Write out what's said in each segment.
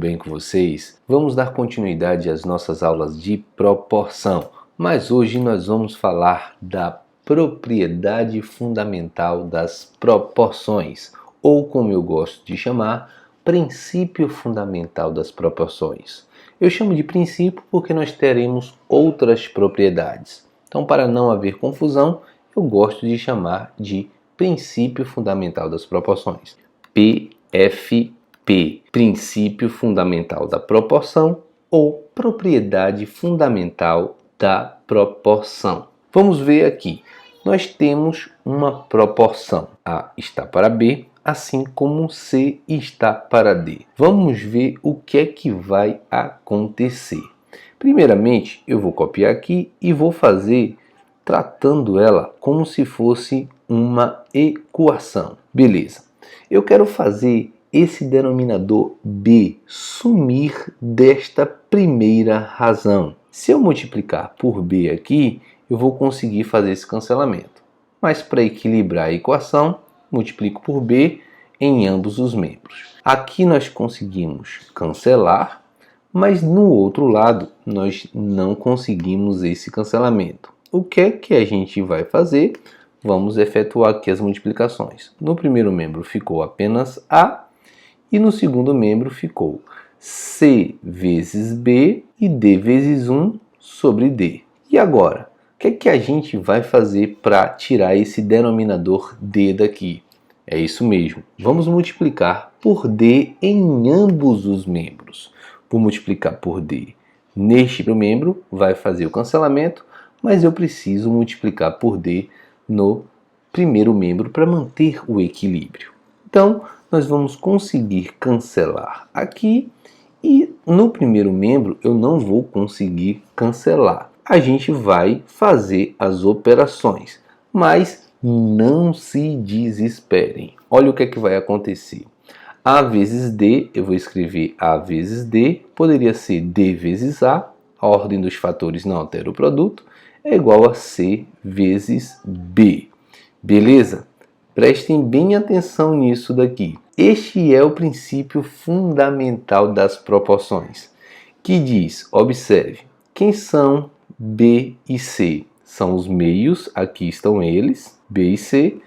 bem com vocês? Vamos dar continuidade às nossas aulas de proporção, mas hoje nós vamos falar da propriedade fundamental das proporções, ou como eu gosto de chamar, princípio fundamental das proporções. Eu chamo de princípio porque nós teremos outras propriedades. Então, para não haver confusão, eu gosto de chamar de princípio fundamental das proporções. PFP, princípio fundamental da proporção ou propriedade fundamental da proporção. Vamos ver aqui. Nós temos uma proporção. A está para B, assim como C está para D. Vamos ver o que é que vai acontecer. Primeiramente, eu vou copiar aqui e vou fazer tratando ela como se fosse uma equação. Beleza. Eu quero fazer esse denominador B sumir desta primeira razão. Se eu multiplicar por B aqui, eu vou conseguir fazer esse cancelamento. Mas para equilibrar a equação, multiplico por B em ambos os membros. Aqui nós conseguimos cancelar, mas no outro lado nós não conseguimos esse cancelamento. O que é que a gente vai fazer? Vamos efetuar aqui as multiplicações. No primeiro membro ficou apenas A e no segundo membro ficou C vezes B e D vezes 1 sobre D. E agora, o que é que a gente vai fazer para tirar esse denominador D daqui? É isso mesmo, vamos multiplicar por D em ambos os membros. Vou multiplicar por D neste membro, vai fazer o cancelamento, mas eu preciso multiplicar por D no primeiro membro para manter o equilíbrio. Então, nós vamos conseguir cancelar aqui e no primeiro membro eu não vou conseguir cancelar. A gente vai fazer as operações, mas não se desesperem. Olha o que é que vai acontecer. A vezes D, eu vou escrever A vezes D, poderia ser D vezes A ordem dos fatores não altera o produto, é igual a C vezes B. Beleza? Prestem bem atenção nisso daqui. Este é o princípio fundamental das proporções, que diz, observe, quem são B e C? São os meios, aqui estão eles, B e C,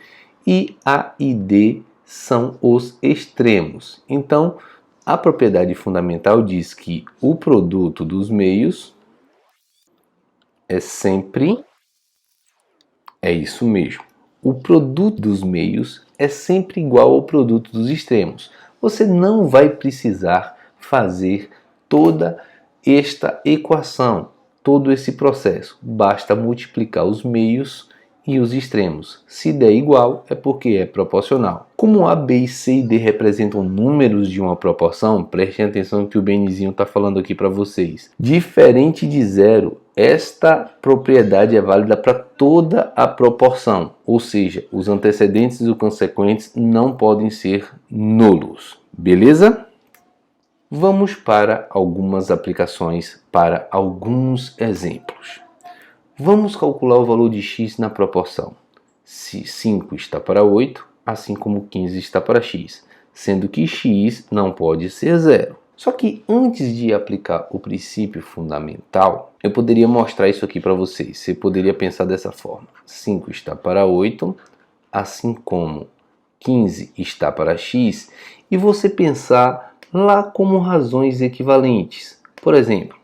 e A e D são os extremos. Então, a propriedade fundamental diz que o produto dos meios é sempre, é isso mesmo, o produto dos meios é sempre igual ao produto dos extremos. Você não vai precisar fazer toda esta equação, todo esse processo. Basta multiplicar os meios e os extremos. Se der igual, é porque é proporcional. Como A, B, C e D representam números de uma proporção, prestem atenção que o Benizinho está falando aqui para vocês. Diferente de zero, esta propriedade é válida para toda a proporção, ou seja, os antecedentes e os consequentes não podem ser nulos. Beleza? Vamos para algumas aplicações, para alguns exemplos. Vamos calcular o valor de x na proporção. Se 5 está para 8, assim como 15 está para x, sendo que x não pode ser zero. Só que antes de aplicar o princípio fundamental, eu poderia mostrar isso aqui para vocês. Você poderia pensar dessa forma. 5 está para 8, assim como 15 está para x, e você pensar lá como razões equivalentes. Por exemplo,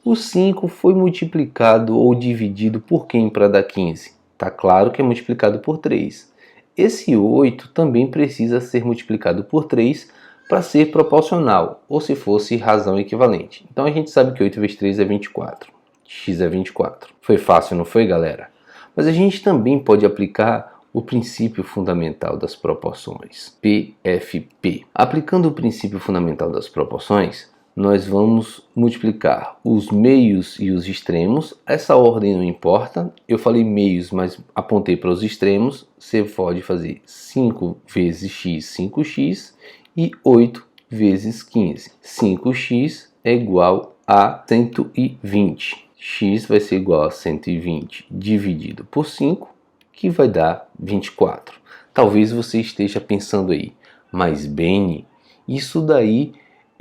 o 5 foi multiplicado ou dividido por quem para dar 15? Está claro que é multiplicado por 3. Esse 8 também precisa ser multiplicado por 3 para ser proporcional, ou se fosse razão equivalente. Então a gente sabe que 8 vezes 3 é 24. X é 24. Foi fácil, não foi, galera? Mas a gente também pode aplicar o princípio fundamental das proporções, PFP. Aplicando o princípio fundamental das proporções, nós vamos multiplicar os meios e os extremos. Essa ordem não importa. Eu falei meios, mas apontei para os extremos. Você pode fazer 5 vezes x, 5x, e 8 vezes 15. 5x é igual a 120. X vai ser igual a 120 dividido por 5, que vai dar 24. Talvez você esteja pensando aí, mas Beni, isso daí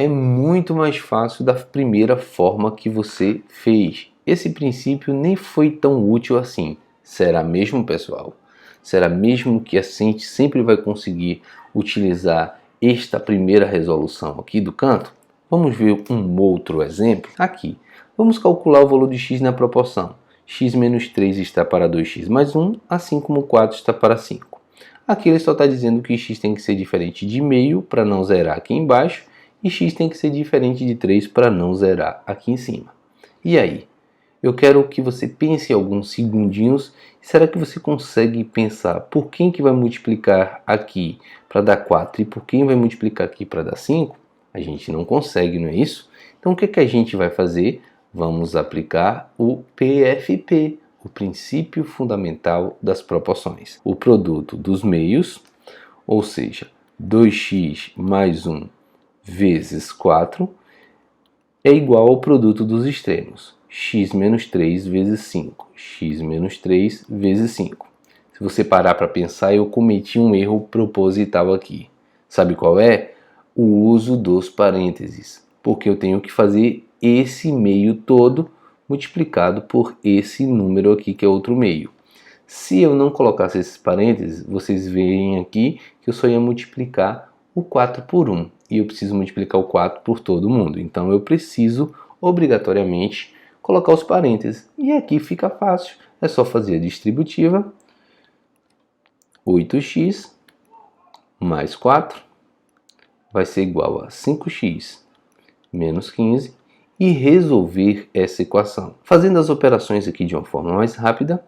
é muito mais fácil da primeira forma que você fez. Esse princípio nem foi tão útil assim. Será mesmo, pessoal? Será mesmo que a gente sempre vai conseguir utilizar esta primeira resolução aqui do canto? Vamos ver um outro exemplo aqui. Vamos calcular o valor de x na proporção. X menos 3 está para 2x mais 1, assim como 4 está para 5. Aqui ele só está dizendo que x tem que ser diferente de meio para não zerar aqui embaixo, e x tem que ser diferente de 3 para não zerar aqui em cima. E aí? Eu quero que você pense alguns segundinhos. Será que você consegue pensar por quem que vai multiplicar aqui para dar 4 e por quem vai multiplicar aqui para dar 5? A gente não consegue, não é isso? Então o que a gente vai fazer? Vamos aplicar o PFP, o princípio fundamental das proporções. O produto dos meios, ou seja, 2x mais 1 vezes 4, é igual ao produto dos extremos, x menos 3 vezes 5, x menos 3 vezes 5. Se você parar para pensar, eu cometi um erro proposital aqui. Sabe qual é? O uso dos parênteses, porque eu tenho que fazer esse meio todo multiplicado por esse número aqui, que é outro meio. Se eu não colocasse esses parênteses, vocês veem aqui que eu só ia multiplicar o 4 por 1. E eu preciso multiplicar o 4 por todo mundo. Então eu preciso, obrigatoriamente, colocar os parênteses. E aqui fica fácil. É só fazer a distributiva. 8x mais 4 vai ser igual a 5x menos 15. E resolver essa equação. Fazendo as operações aqui de uma forma mais rápida,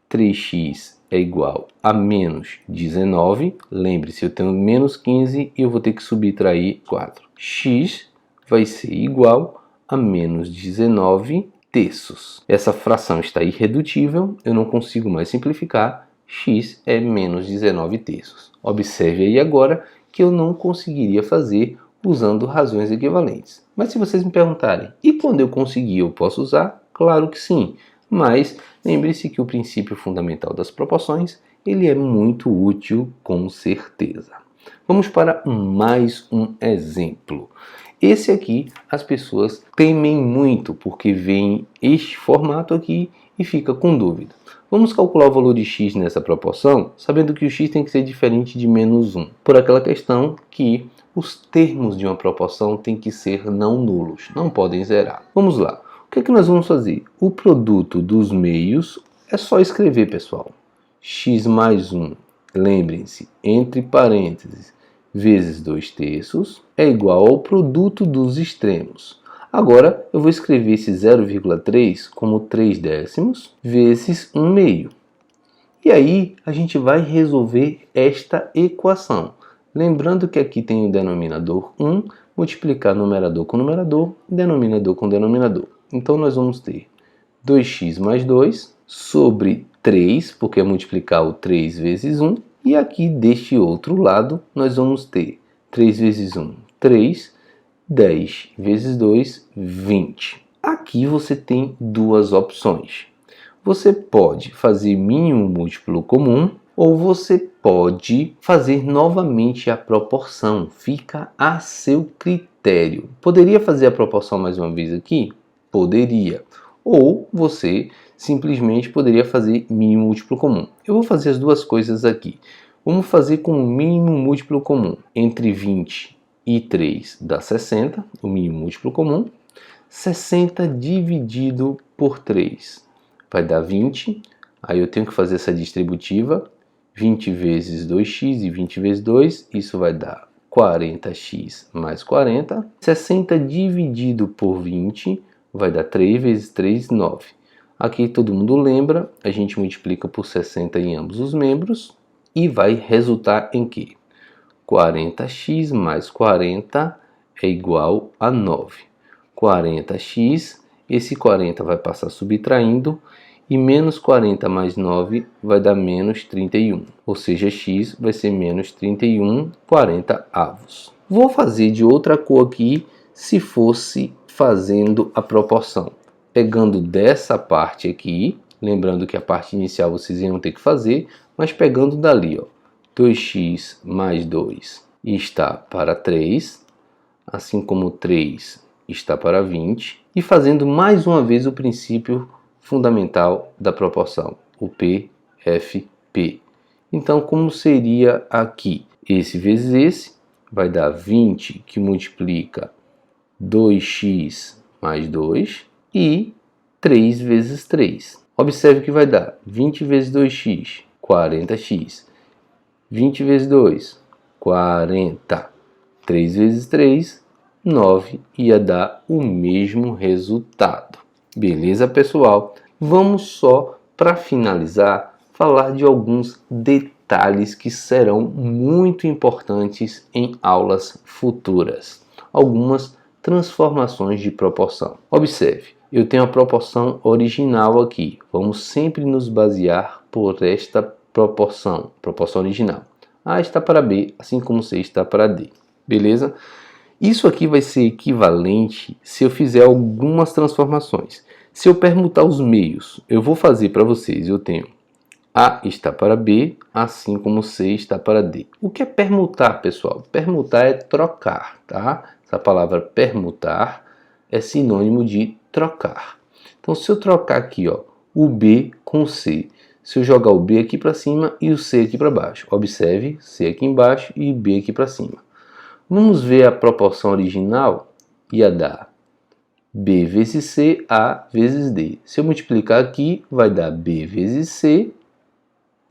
3x é igual a menos 19. Lembre-se, eu tenho menos 15 e eu vou ter que subtrair 4. X vai ser igual a menos 19 terços. Essa fração está irredutível, eu não consigo mais simplificar. X é menos 19 terços. Observe aí agora que eu não conseguiria fazer usando razões equivalentes. Mas se vocês me perguntarem, e quando eu conseguir eu posso usar? Claro que sim. Mas lembre-se que o princípio fundamental das proporções, ele é muito útil com certeza. Vamos para mais um exemplo. Esse aqui as pessoas temem muito porque veem este formato aqui e fica com dúvida. Vamos calcular o valor de x nessa proporção, sabendo que o x tem que ser diferente de menos 1, por aquela questão que os termos de uma proporção têm que ser não nulos, não podem zerar. Vamos lá. O que nós vamos fazer? O produto dos meios é só escrever, pessoal. X mais 1, lembrem-se, entre parênteses, vezes 2 terços, é igual ao produto dos extremos. Agora, eu vou escrever esse 0,3 como 3 décimos vezes 1 meio. E aí, a gente vai resolver esta equação. Lembrando que aqui tem o denominador 1, multiplicar numerador com numerador, denominador com denominador. Então, nós vamos ter 2x mais 2 sobre 3, porque é multiplicar o 3 vezes 1. E aqui, deste outro lado, nós vamos ter 3 vezes 1, 3, 10 vezes 2, 20. Aqui você tem duas opções. Você pode fazer mínimo múltiplo comum, ou você pode fazer novamente a proporção. Fica a seu critério. Poderia fazer a proporção mais uma vez aqui? Poderia. Ou você simplesmente poderia fazer mínimo múltiplo comum. Eu vou fazer as duas coisas aqui. Vamos fazer com o mínimo múltiplo comum. Entre 20 e 3 dá 60, o mínimo múltiplo comum. 60 dividido por 3 vai dar 20. Aí eu tenho que fazer essa distributiva. 20 vezes 2x e 20 vezes 2, isso vai dar 40x mais 40. 60 dividido por 20 vai dar 3 vezes 3, 9. Aqui todo mundo lembra, a gente multiplica por 60 em ambos os membros e vai resultar em que 40x mais 40 é igual a 9. 40x, esse 40 vai passar subtraindo, e menos 40 mais 9 vai dar menos 31. Ou seja, x vai ser menos 31 40avos. Vou fazer de outra cor aqui, se fosse fazendo a proporção. Pegando dessa parte aqui, lembrando que a parte inicial vocês iam ter que fazer, mas pegando dali, ó, 2x mais 2 está para 3. assim como 3 está para 20, e fazendo mais uma vez o princípio fundamental da proporção, o PFP. Então, como seria aqui? Esse vezes esse vai dar 20, que multiplica 2x mais 2, e 3 vezes 3. Observe que vai dar 20 vezes 2x, 40x. 20 vezes 2, 40. 3 vezes 3, 9. Ia dar o mesmo resultado. Beleza, pessoal? Vamos só, para finalizar, falar de alguns detalhes que serão muito importantes em aulas futuras. Algumas transformações de proporção. Observe, eu tenho a proporção original aqui. Vamos sempre nos basear por esta proporção original. A está para B, assim como C está para D. Beleza? Isso aqui vai ser equivalente se eu fizer algumas transformações. Se eu permutar os meios, eu vou fazer para vocês, eu tenho A está para B, assim como C está para D. O que é permutar, pessoal? Permutar é trocar, tá? Essa palavra permutar é sinônimo de trocar. Então, se eu trocar aqui, ó, o B com o C, se eu jogar o B aqui para cima e o C aqui para baixo, observe, C aqui embaixo e B aqui para cima. Vamos ver a proporção original, ia dar B vezes C, A vezes D. Se eu multiplicar aqui, vai dar B vezes C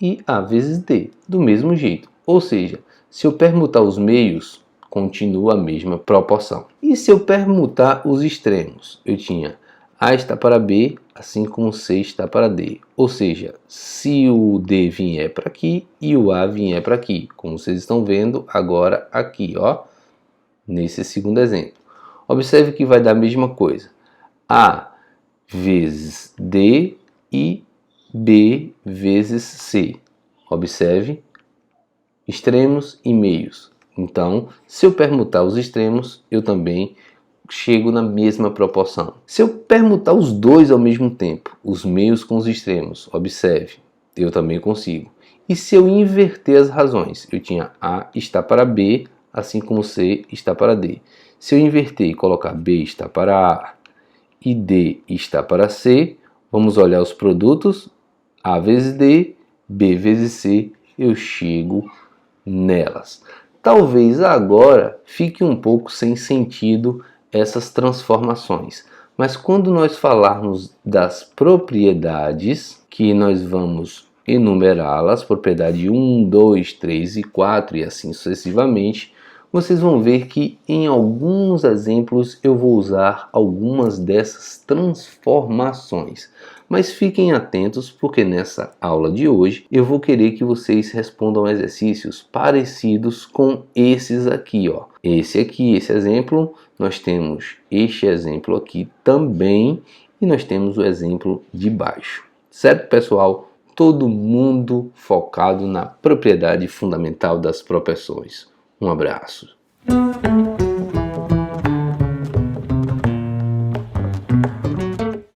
e A vezes D, do mesmo jeito. Ou seja, se eu permutar os meios, continua a mesma proporção. E se eu permutar os extremos? Eu tinha A está para B, assim como C está para D. Ou seja, se o D vier para aqui e o A vier para aqui, como vocês estão vendo agora aqui, ó, nesse segundo exemplo. Observe que vai dar a mesma coisa. A vezes D e B vezes C. Observe, extremos e meios. Então, se eu permutar os extremos, eu também chego na mesma proporção. Se eu permutar os dois ao mesmo tempo, os meios com os extremos, observe, eu também consigo. E se eu inverter as razões? Eu tinha A está para B, assim como C está para D. Se eu inverter e colocar B está para A e D está para C, vamos olhar os produtos, A vezes D, B vezes C, eu chego nelas. Talvez agora fique um pouco sem sentido essas transformações, mas quando nós falarmos das propriedades, que nós vamos enumerá-las, propriedade 1, 2, 3 e 4 e assim sucessivamente, vocês vão ver que em alguns exemplos eu vou usar algumas dessas transformações. Mas fiquem atentos porque nessa aula de hoje eu vou querer que vocês respondam exercícios parecidos com esses aqui, ó. Esse aqui, esse exemplo, nós temos este exemplo aqui também e nós temos o exemplo de baixo. Certo, pessoal? Todo mundo focado na propriedade fundamental das proporções. Um abraço.